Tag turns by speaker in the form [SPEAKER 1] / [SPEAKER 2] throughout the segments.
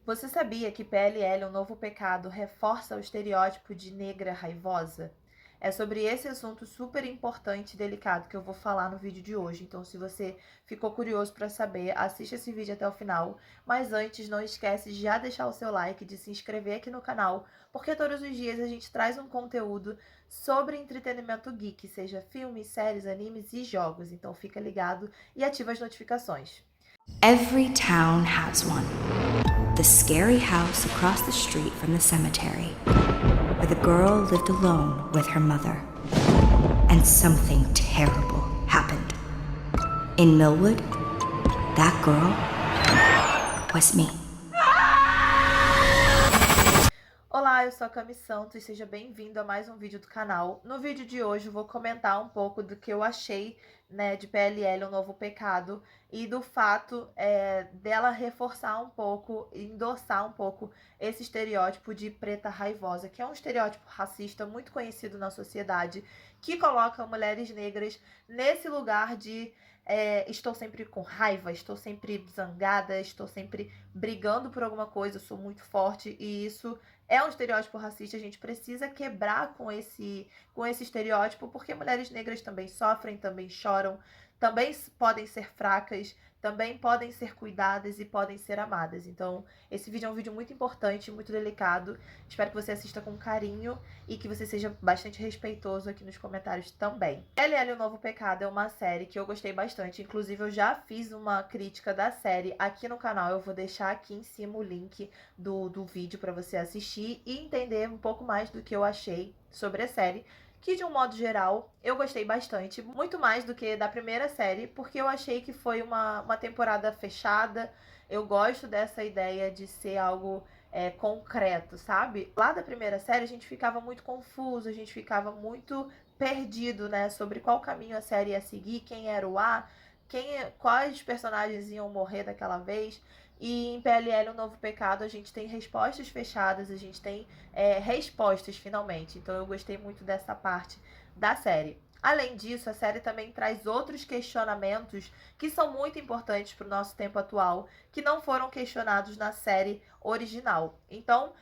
[SPEAKER 1] Você sabia que PLL, um novo pecado, reforça o estereótipo de negra raivosa? É sobre esse assunto super importante e delicado que eu vou falar no vídeo de hoje. Então, se você ficou curioso para saber, assista esse vídeo até o final. Mas antes, não esquece de já deixar o seu like, de se inscrever aqui no canal, porque todos os dias a gente traz um conteúdo sobre entretenimento geek, seja filmes, séries, animes e jogos. Então, fica ligado e ativa as notificações.
[SPEAKER 2] Every town has one. The scary house across the street from the cemetery, where the girl lived alone with her mother. And something terrible happened. In Millwood, that girl was me.
[SPEAKER 1] Olá, eu sou a Cami Santos, seja bem-vindo a mais um vídeo do canal. No vídeo de hoje eu vou comentar um pouco do que eu achei, de PLL, um novo pecado, e do fato dela reforçar um pouco, endossar um pouco esse estereótipo de preta raivosa, que é um estereótipo racista muito conhecido na sociedade, que coloca mulheres negras nesse lugar de estou sempre com raiva, estou sempre zangada, estou sempre brigando por alguma coisa, eu sou muito forte, e isso é um estereótipo racista. A gente precisa quebrar com esse estereótipo, porque mulheres negras também sofrem, também choram, também podem ser fracas, também podem ser cuidadas e podem ser amadas. Então, esse vídeo é um vídeo muito importante, muito delicado. Espero que você assista com carinho e que você seja bastante respeitoso aqui nos comentários também. LL, o Novo Pecado é uma série que eu gostei bastante. Inclusive, eu já fiz uma crítica da série aqui no canal. Eu vou deixar aqui em cima o link do vídeo para você assistir e entender um pouco mais do que eu achei sobre a série, que de um modo geral eu gostei bastante, muito mais do que da primeira série, porque eu achei que foi uma temporada fechada. Eu gosto dessa ideia de ser algo concreto, sabe? Lá da primeira série a gente ficava muito confuso, a gente ficava muito perdido, né, sobre qual caminho a série ia seguir, quem era o A, quais personagens iam morrer daquela vez. E em PLL, um Novo Pecado, a gente tem respostas fechadas, a gente tem respostas finalmente. Então eu gostei muito dessa parte da série. Além disso, a série também traz outros questionamentos que são muito importantes para o nosso tempo atual, que não foram questionados na série original. Então,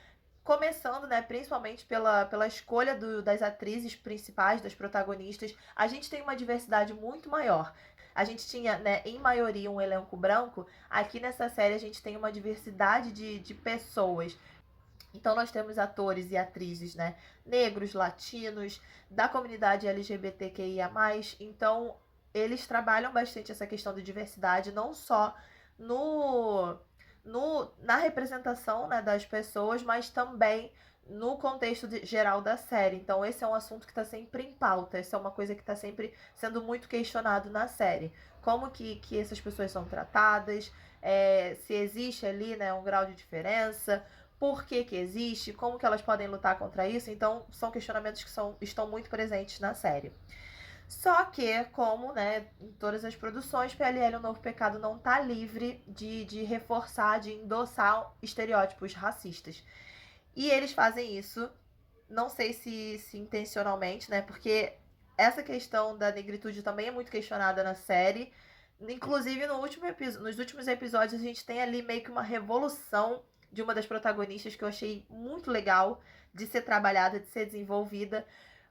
[SPEAKER 1] começando, né, principalmente pela escolha das atrizes principais, das protagonistas, a gente tem uma diversidade muito maior. A gente tinha, né, em maioria um elenco branco. Aqui nessa série a gente tem uma diversidade de pessoas. Então nós temos atores e atrizes, né, negros, latinos, da comunidade LGBTQIA+. Então eles trabalham bastante essa questão de diversidade, não só no, na representação, né, das pessoas, mas também no contexto geral da série. Então esse é um assunto que está sempre em pauta, essa é uma coisa que está sempre sendo muito questionado na série. Como que essas pessoas são tratadas, se existe ali, né, um grau de diferença, por que existe, como que elas podem lutar contra isso. Então são questionamentos que estão muito presentes na série. Só que, como, né, em todas as produções, PLL, o Novo Pecado não tá livre de reforçar, de endossar estereótipos racistas. E eles fazem isso, não sei se intencionalmente, né, porque essa questão da negritude também é muito questionada na série. Inclusive, nos últimos episódios, a gente tem ali meio que uma revolução de uma das protagonistas que eu achei muito legal de ser trabalhada, de ser desenvolvida.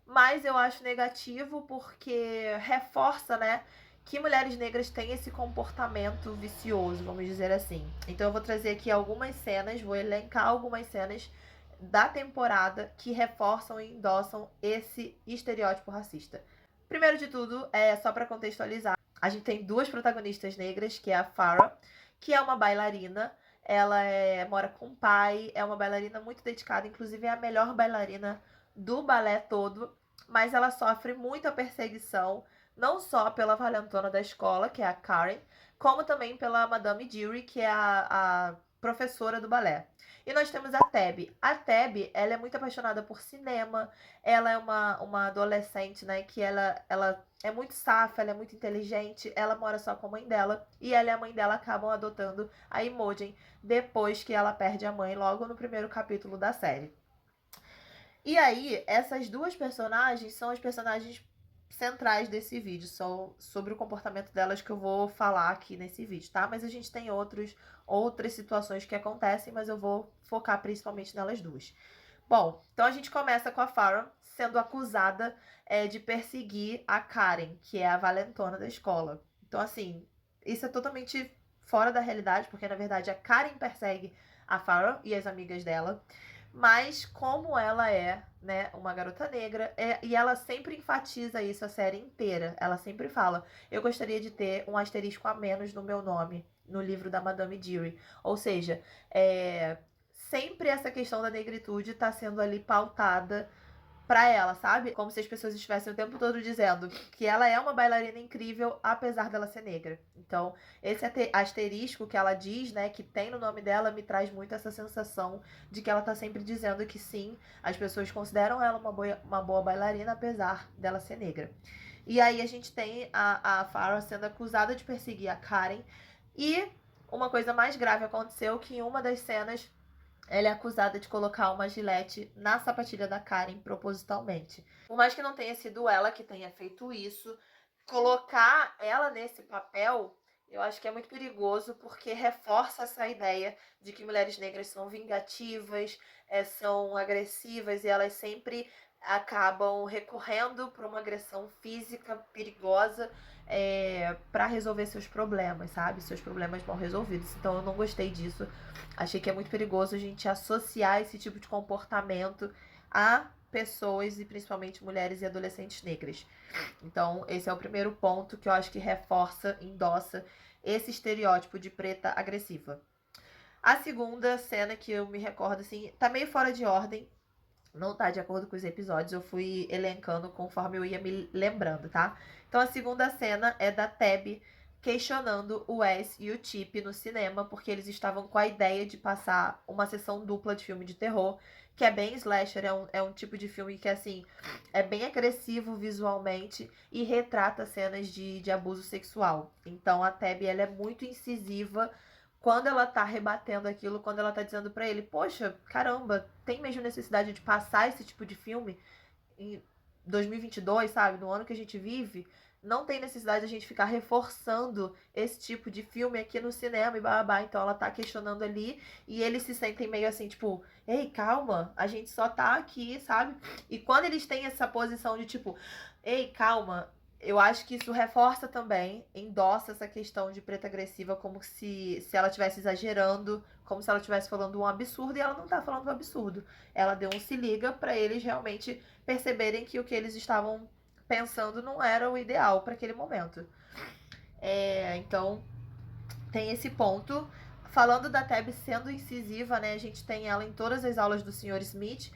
[SPEAKER 1] Mas eu acho negativo porque reforça, né, que mulheres negras têm esse comportamento vicioso, vamos dizer assim. Então eu vou trazer aqui algumas cenas, vou elencar algumas cenas da temporada que reforçam e endossam esse estereótipo racista. Primeiro de tudo, só para contextualizar, a gente tem duas protagonistas negras, que é a Farrah, que é uma bailarina. Ela mora com o pai, é uma bailarina muito dedicada, inclusive é a melhor bailarina do balé todo, mas ela sofre muita perseguição, não só pela valentona da escola, que é a Karen, como também pela Madame Dearie, que é a professora do balé. E nós temos a Teb. A Teb, ela é muito apaixonada por cinema, ela é uma adolescente, né, que ela é muito safa, ela é muito inteligente, ela mora só com a mãe dela, e ela e a mãe dela acabam adotando a Imogen depois que ela perde a mãe, logo no primeiro capítulo da série. E aí, essas duas personagens são as personagens centrais desse vídeo, são sobre o comportamento delas que eu vou falar aqui nesse vídeo, tá? Mas a gente tem outras situações que acontecem, mas eu vou focar principalmente nelas duas. Bom, então a gente começa com a Farrah sendo acusada de perseguir a Karen, que é a valentona da escola. Então, assim, isso é totalmente fora da realidade, porque na verdade a Karen persegue a Farrah e as amigas dela. Mas como ela é, né, uma garota negra, e ela sempre enfatiza isso a série inteira. Ela sempre fala, eu gostaria de ter um asterisco a menos no meu nome, no livro da Madame Deary. Ou seja, sempre essa questão da negritude tá sendo ali pautada pra ela, sabe? Como se as pessoas estivessem o tempo todo dizendo que ela é uma bailarina incrível, apesar dela ser negra. Então, esse asterisco que ela diz, né, que tem no nome dela, me traz muito essa sensação de que ela tá sempre dizendo que sim, as pessoas consideram ela uma boa bailarina, apesar dela ser negra. E aí a gente tem a Farrah sendo acusada de perseguir a Karen. E uma coisa mais grave aconteceu, que em uma das cenas ela é acusada de colocar uma gilete na sapatilha da Karen propositalmente. Por mais que não tenha sido ela que tenha feito isso, colocar ela nesse papel, eu acho que é muito perigoso, porque reforça essa ideia de que mulheres negras são vingativas, são agressivas, e elas sempre acabam recorrendo para uma agressão física perigosa para resolver seus problemas, sabe? Seus problemas mal resolvidos. Então eu não gostei disso. Achei que é muito perigoso a gente associar esse tipo de comportamento a pessoas e principalmente mulheres e adolescentes negras. Então, esse é o primeiro ponto que eu acho que reforça, endossa esse estereótipo de preta agressiva. A segunda cena que eu me recordo, assim, tá meio fora de ordem, não tá de acordo com os episódios, eu fui elencando conforme eu ia me lembrando, tá? Então, a segunda cena é da Tabby questionando o Wes e o Chip no cinema, porque eles estavam com a ideia de passar uma sessão dupla de filme de terror, que é bem slasher, é um tipo de filme que, assim, é bem agressivo visualmente e retrata cenas de abuso sexual. Então, a Tabby, ela é muito incisiva quando ela tá rebatendo aquilo, quando ela tá dizendo pra ele, poxa, caramba, tem mesmo necessidade de passar esse tipo de filme em 2022, sabe? No ano que a gente vive, não tem necessidade de a gente ficar reforçando esse tipo de filme aqui no cinema e babá. Então ela tá questionando ali e eles se sentem meio assim, tipo, ei, calma, a gente só tá aqui, sabe? E quando eles têm essa posição de tipo, ei, calma, eu acho que isso reforça também, endossa essa questão de preta agressiva, como se ela estivesse exagerando, como se ela estivesse falando um absurdo, e ela não tá falando um absurdo. Ela deu um se liga pra eles realmente perceberem que o que eles estavam pensando não era o ideal para aquele momento. Então, tem esse ponto. Falando da Tabby sendo incisiva, né? A gente tem ela em todas as aulas do Sr. Smith,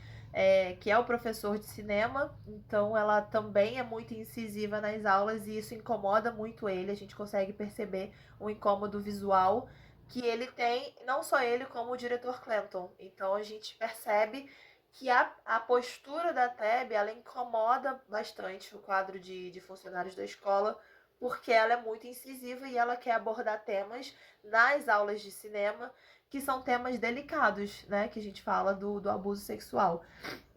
[SPEAKER 1] que é o professor de cinema. Então, ela também é muito incisiva nas aulas e isso incomoda muito ele. A gente consegue perceber um incômodo visual que ele tem, não só ele, como o diretor Clanton. Então, a gente percebe que a postura da Tabby, ela incomoda bastante o quadro de funcionários da escola, porque ela é muito incisiva e ela quer abordar temas nas aulas de cinema que são temas delicados, né? Que a gente fala do abuso sexual.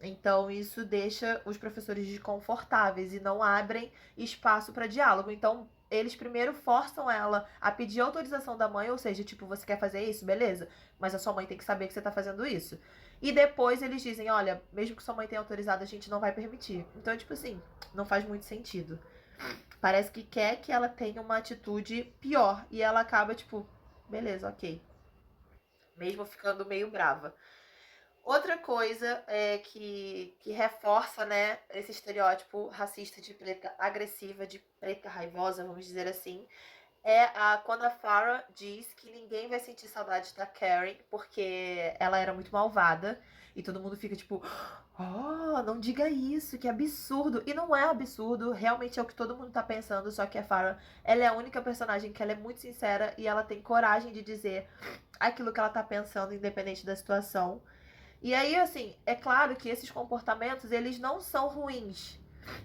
[SPEAKER 1] Então, isso deixa os professores desconfortáveis e não abrem espaço para diálogo. Então, eles primeiro forçam ela a pedir autorização da mãe, ou seja, tipo, você quer fazer isso? Beleza, mas a sua mãe tem que saber que você tá fazendo isso. E depois eles dizem, olha, mesmo que sua mãe tenha autorizado, a gente não vai permitir. Então, tipo assim, não faz muito sentido. Parece que quer que ela tenha uma atitude pior. E ela acaba, tipo, beleza, ok. Mesmo ficando meio brava. Outra coisa que reforça, né, esse estereótipo racista de preta agressiva, de preta raivosa, vamos dizer assim, quando a Farrah diz que ninguém vai sentir saudade da Karen, porque ela era muito malvada. E todo mundo fica tipo, oh, não diga isso, que absurdo. E não é absurdo, realmente é o que todo mundo tá pensando, só que a Farrah, ela é a única personagem que ela é muito sincera e ela tem coragem de dizer aquilo que ela tá pensando, independente da situação. E aí, assim, é claro que esses comportamentos, eles não são ruins,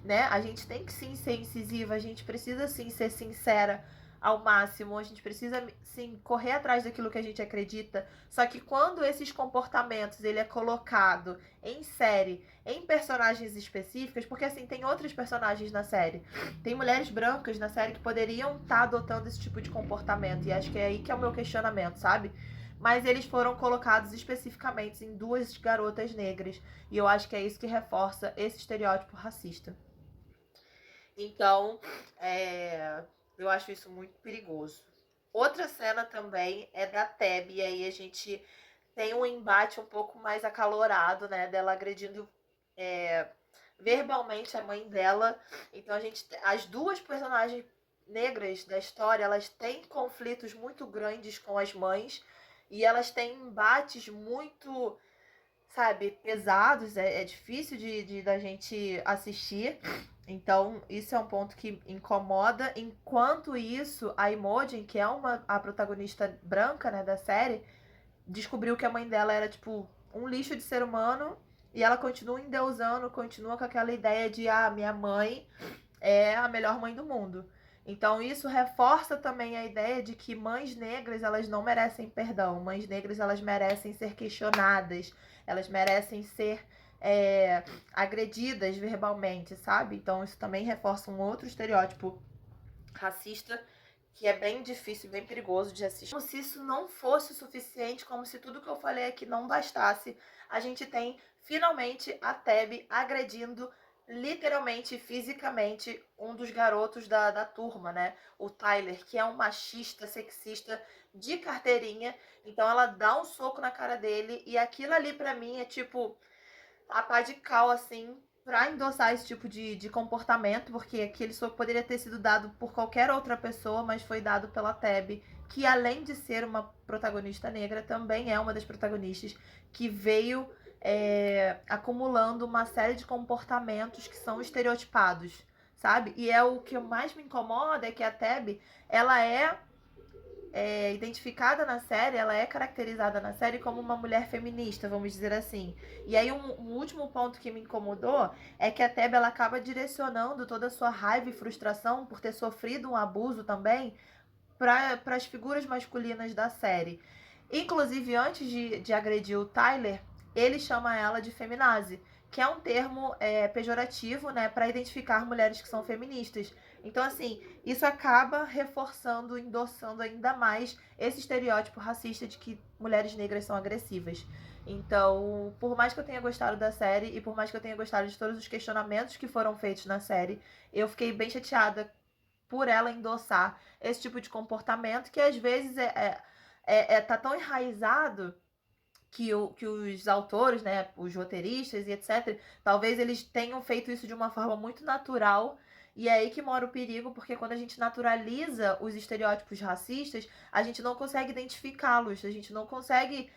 [SPEAKER 1] né? A gente tem que sim ser incisiva, a gente precisa sim ser sincera ao máximo, a gente precisa, sim, correr atrás daquilo que a gente acredita. Só que quando esses comportamentos, ele é colocado em série, em personagens específicas, porque assim, tem outros personagens na série. Tem mulheres brancas na série que poderiam estar adotando esse tipo de comportamento, e acho que é aí que é o meu questionamento, sabe? Mas eles foram colocados especificamente em duas garotas negras, e eu acho que é isso que reforça esse estereótipo racista. Então, eu acho isso muito perigoso. Outra cena também é da Teb, e aí a gente tem um embate um pouco mais acalorado, né? Dela agredindo verbalmente a mãe dela. Então as duas personagens negras da história, elas têm conflitos muito grandes com as mães e elas têm embates muito, sabe, pesados. É difícil da gente assistir. Então, isso é um ponto que incomoda. Enquanto isso, a Imogen, que é a protagonista branca, né, da série, descobriu que a mãe dela era, tipo, um lixo de ser humano. E ela continua endeusando, continua com aquela ideia de, minha mãe é a melhor mãe do mundo. Então isso reforça também a ideia de que mães negras, elas não merecem perdão. Mães negras, elas merecem ser questionadas. Elas merecem ser agredidas verbalmente, sabe? Então isso também reforça um outro estereótipo racista que é bem difícil, bem perigoso de assistir. Como se isso não fosse o suficiente, como se tudo que eu falei aqui não bastasse, a gente tem finalmente a Teb agredindo literalmente, fisicamente, um dos garotos da turma, né? O Tyler, que é um machista, sexista de carteirinha. Então ela dá um soco na cara dele e aquilo ali pra mim é tipo a pá de cal, assim, pra endossar esse tipo de comportamento, porque aquele soco poderia ter sido dado por qualquer outra pessoa, mas foi dado pela Teb, que além de ser uma protagonista negra, também é uma das protagonistas que veio acumulando uma série de comportamentos que são estereotipados, sabe? E é o que mais me incomoda, é que a Teb, ela é identificada na série, ela é caracterizada na série como uma mulher feminista, vamos dizer assim. E aí um último ponto que me incomodou é que a Teb, ela acaba direcionando toda a sua raiva e frustração por ter sofrido um abuso também para as figuras masculinas da série. Inclusive, antes de agredir o Tyler, ele chama ela de feminazi, que é um termo pejorativo, né, para identificar mulheres que são feministas. Então, assim, isso acaba reforçando, endossando ainda mais esse estereótipo racista de que mulheres negras são agressivas. Então, por mais que eu tenha gostado da série e por mais que eu tenha gostado de todos os questionamentos que foram feitos na série, eu fiquei bem chateada por ela endossar esse tipo de comportamento que às vezes tá tão enraizado que os autores, né, os roteiristas e etc., talvez eles tenham feito isso de uma forma muito natural. E é aí que mora o perigo, porque quando a gente naturaliza os estereótipos racistas, a gente não consegue identificá-los, a gente não consegue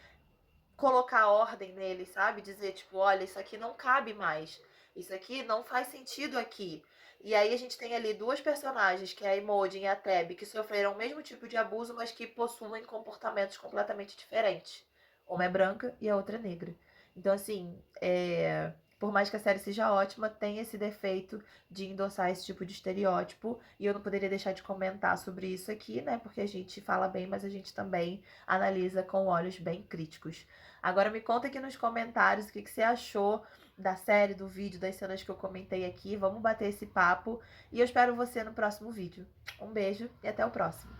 [SPEAKER 1] colocar ordem neles, sabe? Dizer, tipo, olha, isso aqui não cabe mais, isso aqui não faz sentido aqui. E aí a gente tem ali duas personagens, que é a Imogen e a Teb, que sofreram o mesmo tipo de abuso, mas que possuem comportamentos completamente diferentes. Uma é branca e a outra é negra. Então, assim, por mais que a série seja ótima, tem esse defeito de endossar esse tipo de estereótipo. E eu não poderia deixar de comentar sobre isso aqui, né? Porque a gente fala bem, mas a gente também analisa com olhos bem críticos. Agora me conta aqui nos comentários o que você achou da série, do vídeo, das cenas que eu comentei aqui. Vamos bater esse papo e eu espero você no próximo vídeo. Um beijo e até o próximo.